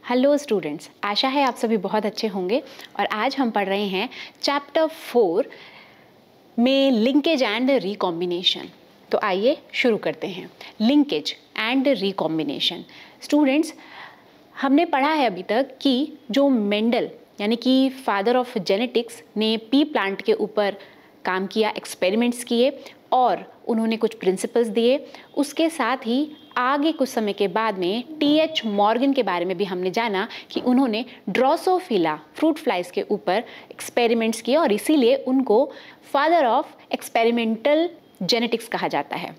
Hello students, आशा है आप सभी बहुत अच्छे होंगे। और आज हम पढ़ रहे हैं चैप्टर 4 में लिंकेज एंड रिकॉम्बिनेशन। तो आइए शुरू करते हैं। Linkage and recombination. स्टूडेंट्स, हमने पढ़ा है अभी तक कि जो मेंडल यानी कि फादर ऑफ जेनेटिक्स ने पी प्लांट के ऊपर काम किया, एक्सपेरिमेंट्स किए और उन्होंने कुछ प्रिंसिपल्स दिए। उसके साथ ही आगे कुछ समय के बाद में टी.एच. मॉर्गन के बारे में भी हमने जाना कि उन्होंने ड्रोसोफिला फ्रूट फ्लाइज के ऊपर एक्सपेरिमेंट्स किए और इसीलिए उनको फादर ऑफ एक्सपेरिमेंटल जेनेटिक्स कहा जाता है।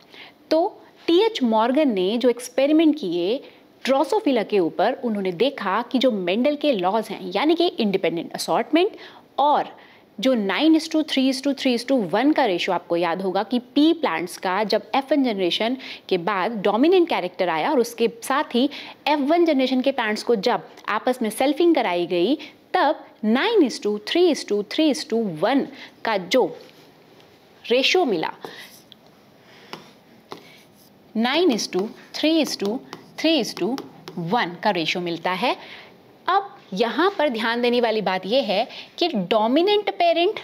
तो टी.एच. मॉर्गन ने जो एक्सपेरिमेंट किए ड्रोसोफिला के ऊपर, उन्होंने देखा कि जो मेंडल के लॉज हैं यानी कि इंडिपेंडेंट असॉर्टमेंट और जो 9:3:3:1 का रेशो, आपको याद होगा कि पी प्लांट्स का जब F1 जनरेशन के बाद डोमिनेंट कैरेक्टर आया और उसके साथ ही F1 जनरेशन के प्लांट्स को जब आपस में सेल्फिंग कराई गई तब 9:3:3:1 का जो रेशो मिला, 9:3:3:1 का रेशो मिलता है। अब यहाँ पर ध्यान देने वाली बात यह है कि डोमिनेंट पेरेंट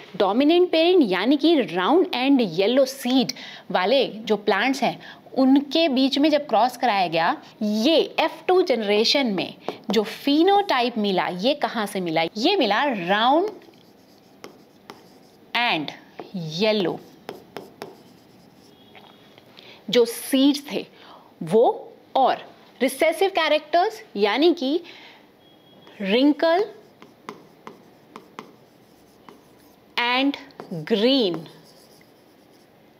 यानी कि राउंड एंड येलो सीड वाले जो प्लांट्स हैं उनके बीच में जब क्रॉस कराया गया, ये F2 जनरेशन में जो फिनोटाइप मिला, ये कहाँ से मिला? ये मिला राउंड एंड येलो जो सीड्स थे वो, और रिसेसिव कैरेक्टर्स यानी कि रिंकल एंड ग्रीन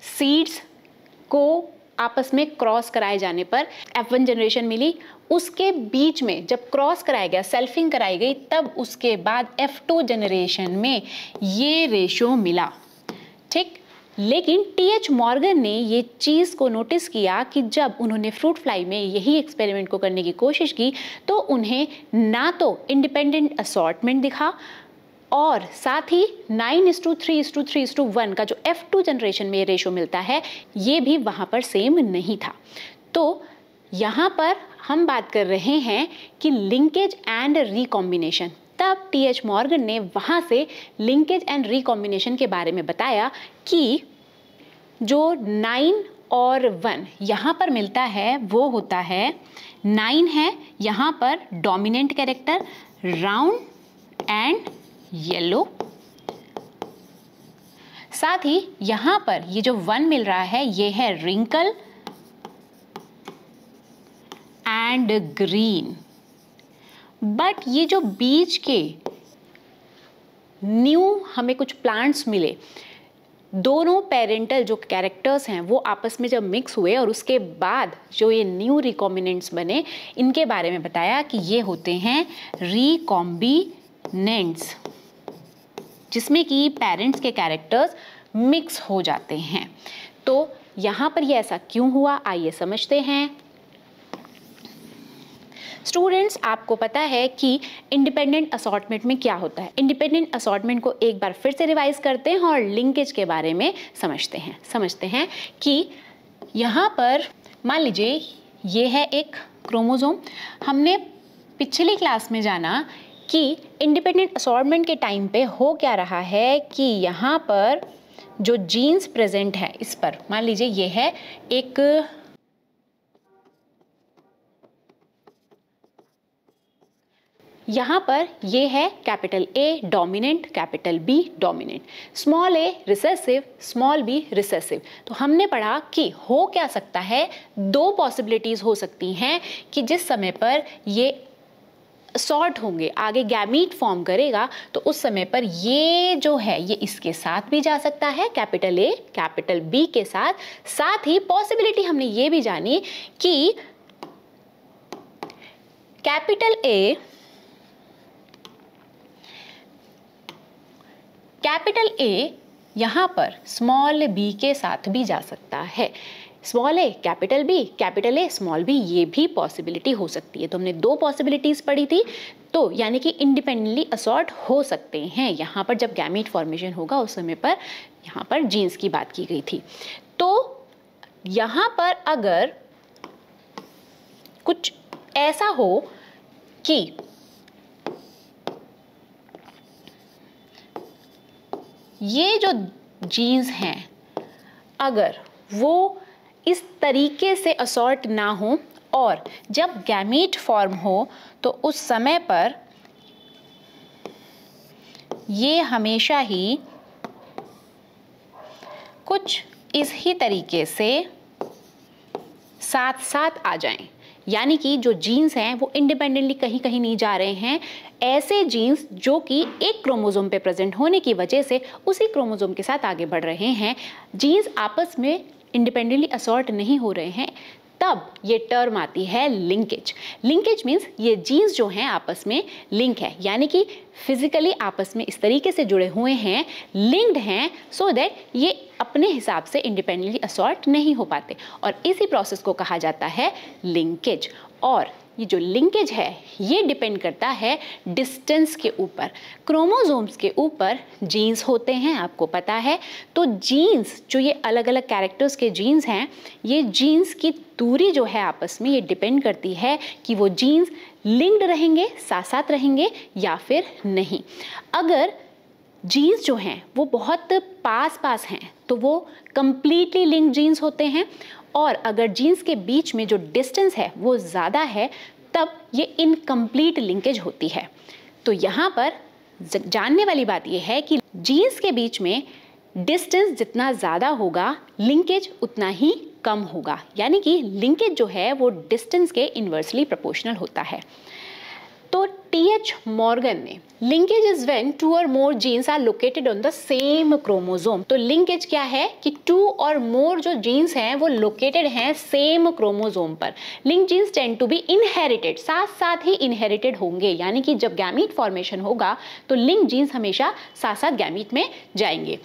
सीड्स को आपस में क्रॉस कराए जाने पर F1 जनरेशन मिली। उसके बीच में जब क्रॉस कराया गया, सेल्फिंग कराई गई, तब उसके बाद F2 जनरेशन में ये रेशो मिला। ठीक, लेकिन टी.एच. मॉर्गन ने ये चीज़ को नोटिस किया कि जब उन्होंने फ्रूट फ्लाई में यही एक्सपेरिमेंट को करने की कोशिश की तो उन्हें ना तो इंडिपेंडेंट असॉर्टमेंट दिखा और साथ ही 9:3:3:1 का जो F2 जनरेशन में रेशो मिलता है ये भी वहाँ पर सेम नहीं था। तो यहाँ पर हम बात कर रहे हैं कि लिंकेज एंड रिकॉम्बिनेशन। तब टी.एच. मॉर्गन ने वहाँ से लिंकेज एंड रिकॉम्बिनेशन के बारे में बताया कि जो 9 और 1 यहाँ पर मिलता है वो होता है, 9 है यहाँ पर dominant character round and yellow, साथ ही यहाँ पर ये जो 1 मिल रहा है ये है रिंकल एंड ग्रीन। बट ये जो बीच के न्यू हमें कुछ प्लांट्स मिले, दोनों पेरेंटल जो कैरेक्टर्स हैं वो आपस में जब मिक्स हुए और उसके बाद जो ये न्यू रिकॉम्बिनेंट्स बने, इनके बारे में बताया कि ये होते हैं रिकॉम्बिनेंट्स, जिसमें कि पेरेंट्स के कैरेक्टर्स मिक्स हो जाते हैं। तो यहाँ पर ये ऐसा क्यों हुआ, आइए समझते हैं। स्टूडेंट्स, आपको पता है कि इंडिपेंडेंट असॉर्टमेंट में क्या होता है। इंडिपेंडेंट असॉर्टमेंट को एक बार फिर से रिवाइज करते हैं और लिंकेज के बारे में समझते हैं कि यहाँ पर मान लीजिए ये है एक क्रोमोसोम। हमने पिछली क्लास में जाना कि इंडिपेंडेंट असॉर्टमेंट के टाइम पे हो क्या रहा है कि यहाँ पर जो जीन्स प्रेजेंट है, इस पर मान लीजिए ये है एक यहाँ पर ये है capital A dominant, capital B dominant, small a recessive, small b recessive. तो हमने पढ़ा कि हो क्या सकता है, दो पॉसिबिलिटीज हो सकती हैं कि जिस समय पर ये सॉर्ट होंगे, आगे गैमीट फॉर्म करेगा, तो उस समय पर ये जो है ये इसके साथ भी जा सकता है, कैपिटल A कैपिटल B के साथ। साथ ही पॉसिबिलिटी हमने ये भी जानी कि कैपिटल A यहाँ पर स्मॉल b के साथ भी जा सकता है। Small a capital B, capital A small b, ये भी पॉसिबिलिटी हो सकती है। तो हमने दो पॉसिबिलिटीज पढ़ी थी, तो यानी कि इंडिपेंडेंटली असॉर्ट हो सकते हैं। यहाँ पर जब गैमीट फॉर्मेशन होगा उस समय पर यहाँ पर जीन्स की बात की गई थी। तो यहाँ पर अगर कुछ ऐसा हो कि ये जो जीन्स हैं अगर वो इस तरीके से असॉर्ट ना हो और जब गैमीट फॉर्म हो तो उस समय पर ये हमेशा ही कुछ इस ही तरीके से साथ साथ आ जाएं, यानी कि जो जीन्स हैं वो इंडिपेंडेंटली कहीं कहीं नहीं जा रहे हैं। ऐसे जीन्स जो कि एक क्रोमोसोम पे प्रेजेंट होने की वजह से उसी क्रोमोसोम के साथ आगे बढ़ रहे हैं, जीन्स आपस में इंडिपेंडेंटली असॉर्ट नहीं हो रहे हैं, तब ये टर्म आती है लिंकेज। लिंकेज मीन्स ये जीन्स जो हैं आपस में लिंक है, यानी कि फिजिकली आपस में इस तरीके से जुड़े हुए हैं, लिंक्ड हैं, सो दैट ये अपने हिसाब से इंडिपेंडेंटली असॉर्ट नहीं हो पाते, और इसी प्रोसेस को कहा जाता है लिंकेज। और ये जो लिंकेज है ये डिपेंड करता है डिस्टेंस के ऊपर, क्रोमोसोम्स के ऊपर जीन्स होते हैं, आपको पता है। तो जीन्स जो ये अलग अलग कैरेक्टर्स के जीन्स हैं, ये जीन्स की दूरी जो है आपस में ये डिपेंड करती है कि वो जीन्स लिंक्ड रहेंगे, साथ साथ रहेंगे या फिर नहीं। अगर जीन्स जो हैं वो बहुत पास पास हैं तो वो कंप्लीटली लिंक्ड जीन्स होते हैं, और अगर जीन्स के बीच में जो डिस्टेंस है वो ज़्यादा है तब ये इनकम्प्लीट लिंकेज होती है। तो यहाँ पर जानने वाली बात ये है कि जीन्स के बीच में डिस्टेंस जितना ज़्यादा होगा लिंकेज उतना ही कम होगा, यानी कि लिंकेज जो है वो डिस्टेंस के इन्वर्सली प्रोपोर्शनल होता है। तो टी.एच. मॉर्गन ने लिंकेज इज व्हेन टू और more genes are located on the same chromosome. तो लिंकेज क्या है कि टू और मोर जो जीन्स हैं वो लोकेटेड हैं सेम क्रोमोसोम पर। Linked genes tend to be inherited, साथ साथ ही इनहेरिटेड होंगे, यानी कि जब गैमीट फॉर्मेशन होगा तो लिंक जीन्स हमेशा साथ साथ गैमीट में जाएंगे,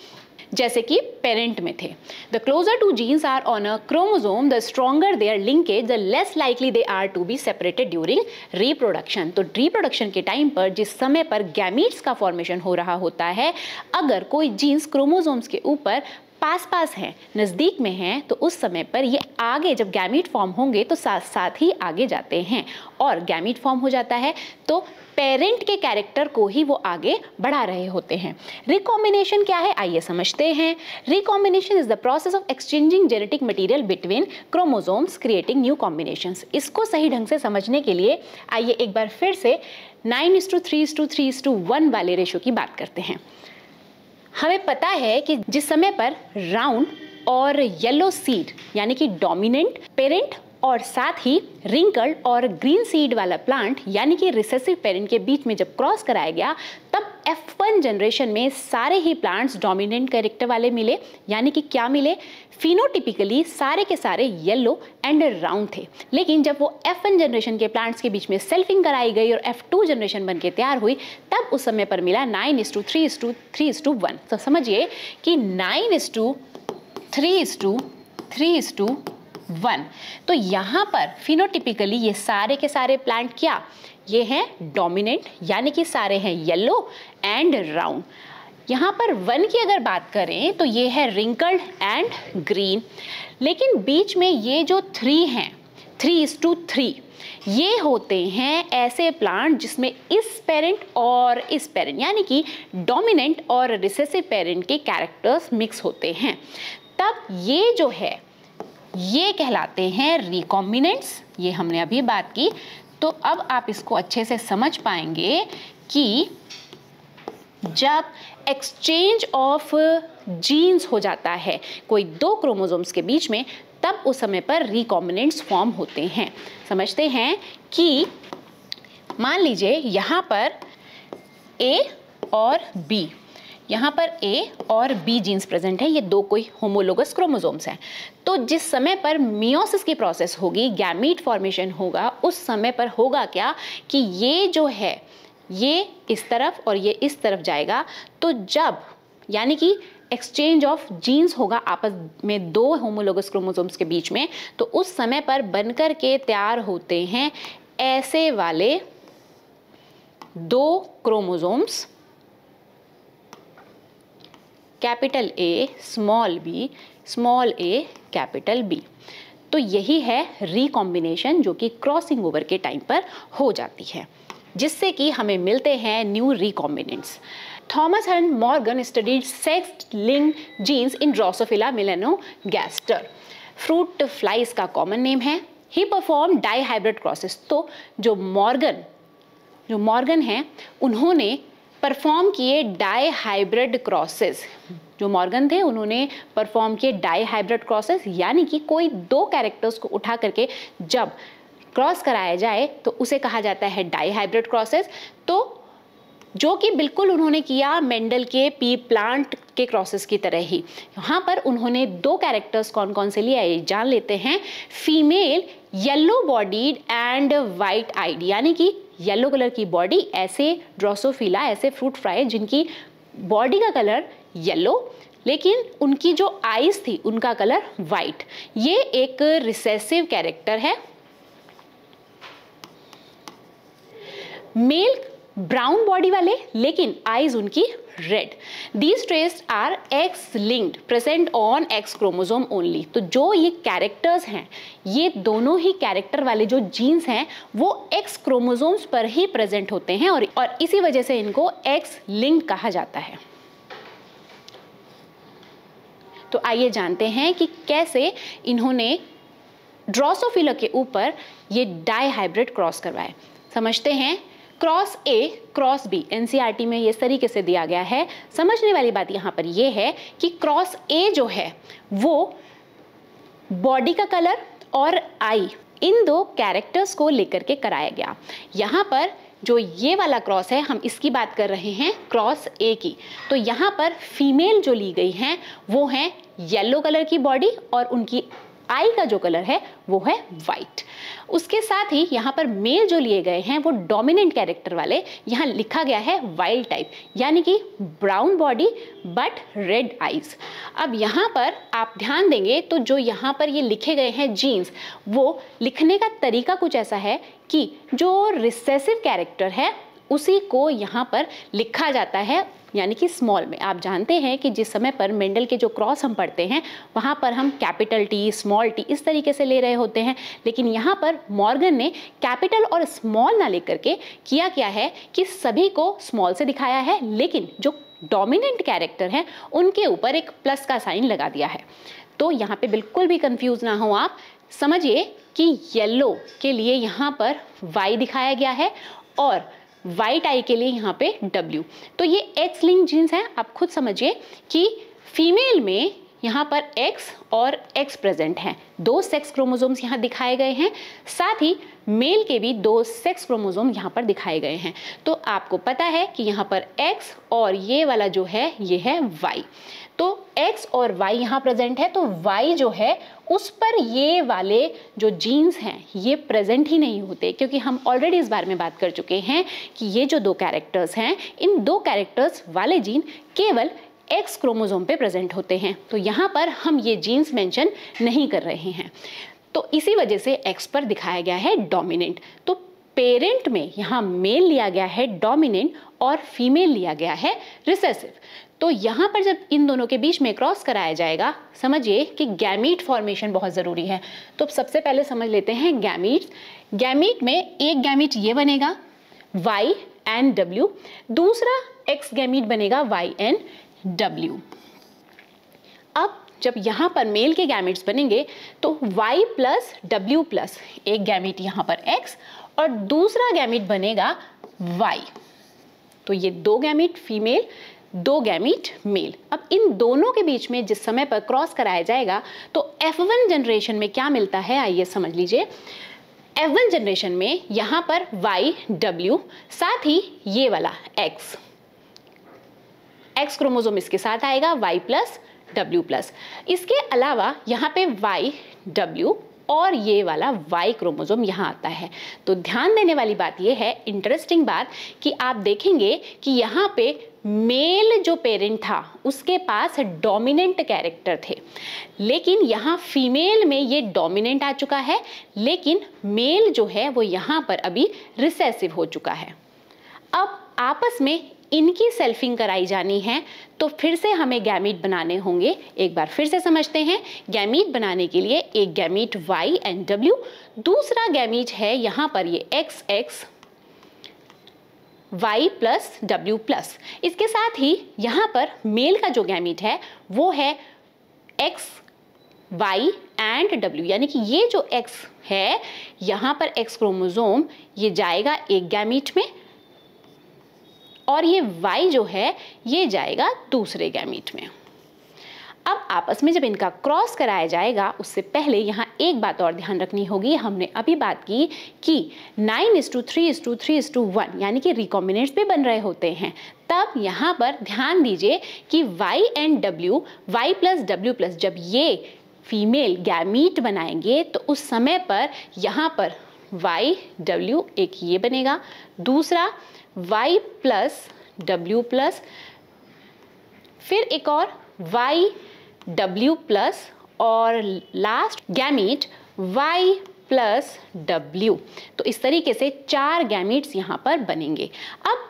जैसे कि पेरेंट में थे। The closer two genes are on a chromosome the stronger their linkage the less likely they are to be separated during reproduction. तो रिप्रोडक्शन के टाइम पर जिस समय पर गैमीट्स का फॉर्मेशन हो रहा होता है, अगर कोई जीन्स क्रोमोसोम्स के ऊपर पास पास हैं, नज़दीक में हैं, तो उस समय पर ये आगे जब गैमीट फॉर्म होंगे तो साथ साथ ही आगे जाते हैं, और गैमीट फॉर्म हो जाता है तो पेरेंट के कैरेक्टर को ही वो आगे बढ़ा रहे होते हैं। रिकॉम्बिनेशन क्या है आइए समझते हैं। Recombination is the process of exchanging genetic material between chromosomes creating new combinations. इसको सही ढंग से समझने के लिए आइए एक बार फिर से 9:3:3:1 वाले रेशो की बात करते हैं। हमें पता है कि जिस समय पर राउंड और येलो सीड यानी कि डोमिनेंट पेरेंट और साथ ही रिंकल्ड और ग्रीन सीड वाला प्लांट यानी कि रिसेसिव पेरेंट के बीच में जब क्रॉस कराया गया, तब F1 जनरेशन में सारे ही प्लांट्स डोमिनेंट कैरेक्टर वाले मिले, यानी कि क्या मिले, फिनोटिपिकली सारे के सारे येलो एंड राउंड थे। लेकिन जब वो F1 जनरेशन के प्लांट्स के बीच में सेल्फिंग कराई गई और F2 जनरेशन बन के तैयार हुई, तब उस समय पर मिला 9:3:3:1। तो समझिए कि 9:3:3:1। तो यहाँ पर फिनोटिपिकली ये सारे के सारे प्लांट क्या, ये हैं डोमिनेंट, यानी कि सारे हैं येलो एंड राउंड। यहाँ पर 1 की अगर बात करें तो ये है रिंकल्ड एंड ग्रीन। लेकिन बीच में ये जो 3 हैं 3:3, ये होते हैं ऐसे प्लांट जिसमें इस पेरेंट और इस पेरेंट यानी कि डोमिनेंट और रिसेसिव पेरेंट के कैरेक्टर्स मिक्स होते हैं। तब ये जो है ये कहलाते हैं रिकॉम्बिनेंट्स, ये हमने अभी बात की। तो अब आप इसको अच्छे से समझ पाएंगे कि जब एक्सचेंज ऑफ जीन्स हो जाता है कोई 2 क्रोमोसोम्स के बीच में, तब उस समय पर रिकॉम्बिनेंट्स फॉर्म होते हैं। समझते हैं कि मान लीजिए यहाँ पर A और B, यहाँ पर A और B जीन्स प्रेजेंट है, ये 2 कोई होमोलोगस क्रोमोसोम्स हैं। तो जिस समय पर मियोसिस की प्रोसेस होगी, गैमीट फॉर्मेशन होगा, उस समय पर होगा क्या कि ये जो है ये इस तरफ और ये इस तरफ जाएगा। तो जब यानी कि एक्सचेंज ऑफ जीन्स होगा आपस में 2 होमोलोगस क्रोमोसोम्स के बीच में, तो उस समय पर बनकर के तैयार होते हैं ऐसे वाले 2 chromosomes, capital A small b, small a capital B। तो यही है रिकॉम्बिनेशन जो कि क्रॉसिंग ओवर के टाइम पर हो जाती है, जिससे कि हमें मिलते हैं new recombinants. Thomas and Morgan studied sex linked genes in Drosophila melanogaster. Fruit fly इसका कॉमन नेम है। ही परफॉर्म डाई हाइब्रिड क्रॉसेस। तो जो मॉर्गन हैं उन्होंने परफॉर्म किए डाई हाइब्रिड क्रॉसेस। जो मॉर्गन थे उन्होंने परफॉर्म किए डाई हाइब्रिड क्रॉसेस, यानी कि कोई दो कैरेक्टर्स को उठा करके जब क्रॉस कराया जाए तो उसे कहा जाता है डाई हाइब्रिड क्रॉसेस। तो जो कि बिल्कुल उन्होंने किया मेंडल के पी प्लांट के क्रॉसेस की तरह ही। यहाँ पर उन्होंने दो कैरेक्टर्स कौन कौन से लिए ये जान लेते हैं। Female yellow bodied and white eyed, यानी कि येलो कलर की बॉडी ऐसे ड्रोसोफिला, ऐसे फ्रूट फ्राई जिनकी बॉडी का कलर येलो लेकिन उनकी जो आईज थी उनका कलर वाइट। ये एक रिसेसिव कैरेक्टर है। मेल ब्राउन बॉडी वाले लेकिन आईज उनकी रेड। These traits are X linked present on X chromosome only. तो जो ये कैरेक्टर्स हैं, ये दोनों ही कैरेक्टर वाले जो जीन्स हैं वो एक्स क्रोमोसोम्स पर ही प्रेजेंट होते हैं और इसी वजह से इनको एक्स लिंक्ड कहा जाता है। तो आइए जानते हैं कि कैसे इन्होंने ड्रोसोफिला के ऊपर ये डाई हाइब्रिड क्रॉस करवाए। समझते हैं। Cross A cross B NCERT में ये इस तरीके से दिया गया है। समझने वाली बात यहाँ पर ये है कि क्रॉस ए जो है वो बॉडी का कलर और आई इन दो कैरेक्टर्स को लेकर के कराया गया। यहाँ पर जो ये वाला क्रॉस है हम इसकी बात कर रहे हैं क्रॉस ए की। तो यहाँ पर फीमेल जो ली गई हैं वो हैं येलो कलर की बॉडी और उनकी आई का जो कलर है वो है वाइट। उसके साथ ही यहाँ पर मेल जो लिए गए हैं वो डोमिनेंट कैरेक्टर वाले, यहाँ लिखा गया है वाइल्ड टाइप, यानी कि brown body but red eyes. अब यहाँ पर आप ध्यान देंगे तो जो यहाँ पर ये लिखे गए हैं जीन्स, वो लिखने का तरीका कुछ ऐसा है कि जो रिसेसिव कैरेक्टर है उसी को यहाँ पर लिखा जाता है, यानी कि स्मॉल में। आप जानते हैं कि जिस समय पर मेंडल के जो क्रॉस हम पढ़ते हैं वहाँ पर हम कैपिटल टी, स्मॉल टी इस तरीके से ले रहे होते हैं, लेकिन यहाँ पर मॉर्गन ने कैपिटल और स्मॉल ना लेकर के किया क्या है कि सभी को स्मॉल से दिखाया है, लेकिन जो डोमिनेंट कैरेक्टर हैं उनके ऊपर एक प्लस का साइन लगा दिया है। तो यहाँ पे बिल्कुल भी कंफ्यूज ना हो आप, समझिए कि येलो के लिए यहाँ पर वाई दिखाया गया है और वाइट आई के लिए यहाँ पे W। तो ये एक्स लिंक जीन्स हैं। आप खुद समझिए कि फीमेल में यहाँ पर X और X प्रेजेंट हैं, दो सेक्स क्रोमोसोम्स यहाँ दिखाए गए हैं, साथ ही मेल के भी दो सेक्स क्रोमोसोम यहाँ पर दिखाए गए हैं। तो आपको पता है कि यहाँ पर X और ये वाला जो है ये है Y। तो X और Y यहाँ प्रेजेंट है, तो Y जो है उस पर ये वाले जो जीन्स हैं ये प्रेजेंट ही नहीं होते, क्योंकि हम ऑलरेडी इस बारे में बात कर चुके हैं कि ये जो दो कैरेक्टर्स हैं, इन दो कैरेक्टर्स वाले जीन केवल X क्रोमोसोम पे प्रेजेंट होते हैं। तो यहाँ पर हम ये जीन्स मेंशन नहीं कर रहे हैं, तो इसी वजह से X पर दिखाया गया है डोमिनेंट। तो पेरेंट में यहाँ मेल लिया गया है डोमिनेंट और फीमेल लिया गया है रिसेसिव। तो यहाँ पर जब इन दोनों के बीच में क्रॉस कराया जाएगा, समझिए कि गैमीट फॉर्मेशन बहुत ज़रूरी है। तो सबसे पहले समझ लेते हैं गैमीट्स। गैमीट में एक गैमीट ये बनेगा Y एंड W, दूसरा X गैमीट बनेगा Y एंड W। अब जब यहाँ पर मेल के गैमीट्स बनेंगे तो Y प्लस W प्लस एक गैमीट यहाँ पर X और दूसरा गैमीट बनेगा Y। तो ये दो गैमीट फीमेल, दो गैमीट मेल। अब इन दोनों के बीच में जिस समय पर क्रॉस कराया जाएगा तो F1 जनरेशन में क्या मिलता है आइए समझ लीजिए। F1 जनरेशन में यहाँ पर Y W, साथ ही ये वाला X क्रोमोसोम इसके साथ आएगा Y प्लस W प्लस। इसके अलावा यहाँ पे Y W और ये वाला Y क्रोमोसोम यहाँ आता है। तो ध्यान देने वाली बात ये है, इंटरेस्टिंग बात, कि आप देखेंगे कि यहाँ पे मेल जो पेरेंट था उसके पास डोमिनेंट कैरेक्टर थे, लेकिन यहाँ फीमेल में ये डोमिनेंट आ चुका है, लेकिन मेल जो है वो यहाँ पर अभी रिसेसिव हो चुका है। अब आपस में इनकी सेल्फिंग कराई जानी है, तो फिर से हमें गैमीट बनाने होंगे। एक बार फिर से समझते हैं। गैमीट बनाने के लिए एक गैमीट Y एंड W, दूसरा गैमीट है यहाँ पर ये XX Y plus W plus. इसके साथ ही यहाँ पर मेल का जो गैमीट है वो है X, Y एंड W, यानी कि ये जो X है यहाँ पर X क्रोमोसोम ये जाएगा एक गैमीट में और ये Y जो है ये जाएगा दूसरे गैमीट में। अब आपस में जब इनका क्रॉस कराया जाएगा उससे पहले यहाँ एक बात और ध्यान रखनी होगी। हमने अभी बात की कि 9:3:3:1 यानी कि रिकॉम्बिनेंट्स भी बन रहे होते हैं। तब यहाँ पर ध्यान दीजिए कि Y and W, Y plus W plus जब ये फीमेल गैमीट बनाएंगे तो उस समय पर यहाँ पर YW एक ये बनेगा, दूसरा Y प्लस W प्लस, फिर एक और YW प्लस और last gamete Y plus W। तो इस तरीके से 4 गैमीट्स यहाँ पर बनेंगे। अब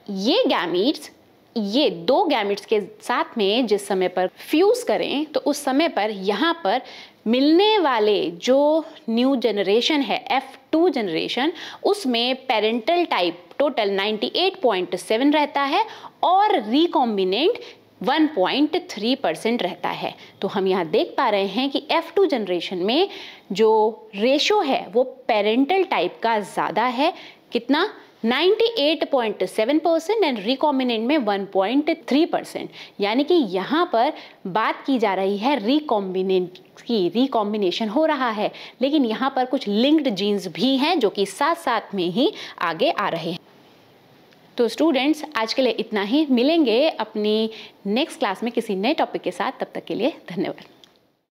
ये गैमीट्स ये 2 गैमीट्स के साथ में जिस समय पर फ्यूज करें तो उस समय पर यहाँ पर मिलने वाले जो न्यू जनरेशन है F2 जनरेशन, उसमें पेरेंटल टाइप टोटल 98.7 रहता है और रिकॉम्बिनेंट 1.3% रहता है। तो हम यहाँ देख पा रहे हैं कि F2 जनरेशन में जो रेशो है वो पेरेंटल टाइप का ज़्यादा है, कितना 98.7% एंड रिकॉम्बिनेंट में 1.3%। यानी कि यहाँ पर बात की जा रही है रिकॉम्बिनेंट की, रिकॉम्बिनेशन हो रहा है, लेकिन यहाँ पर कुछ लिंक्ड जीन्स भी हैं जो कि साथ साथ में ही आगे आ रहे हैं। तो स्टूडेंट्स आज के लिए इतना ही, मिलेंगे अपनी नेक्स्ट क्लास में किसी नए टॉपिक के साथ, तब तक के लिए धन्यवाद।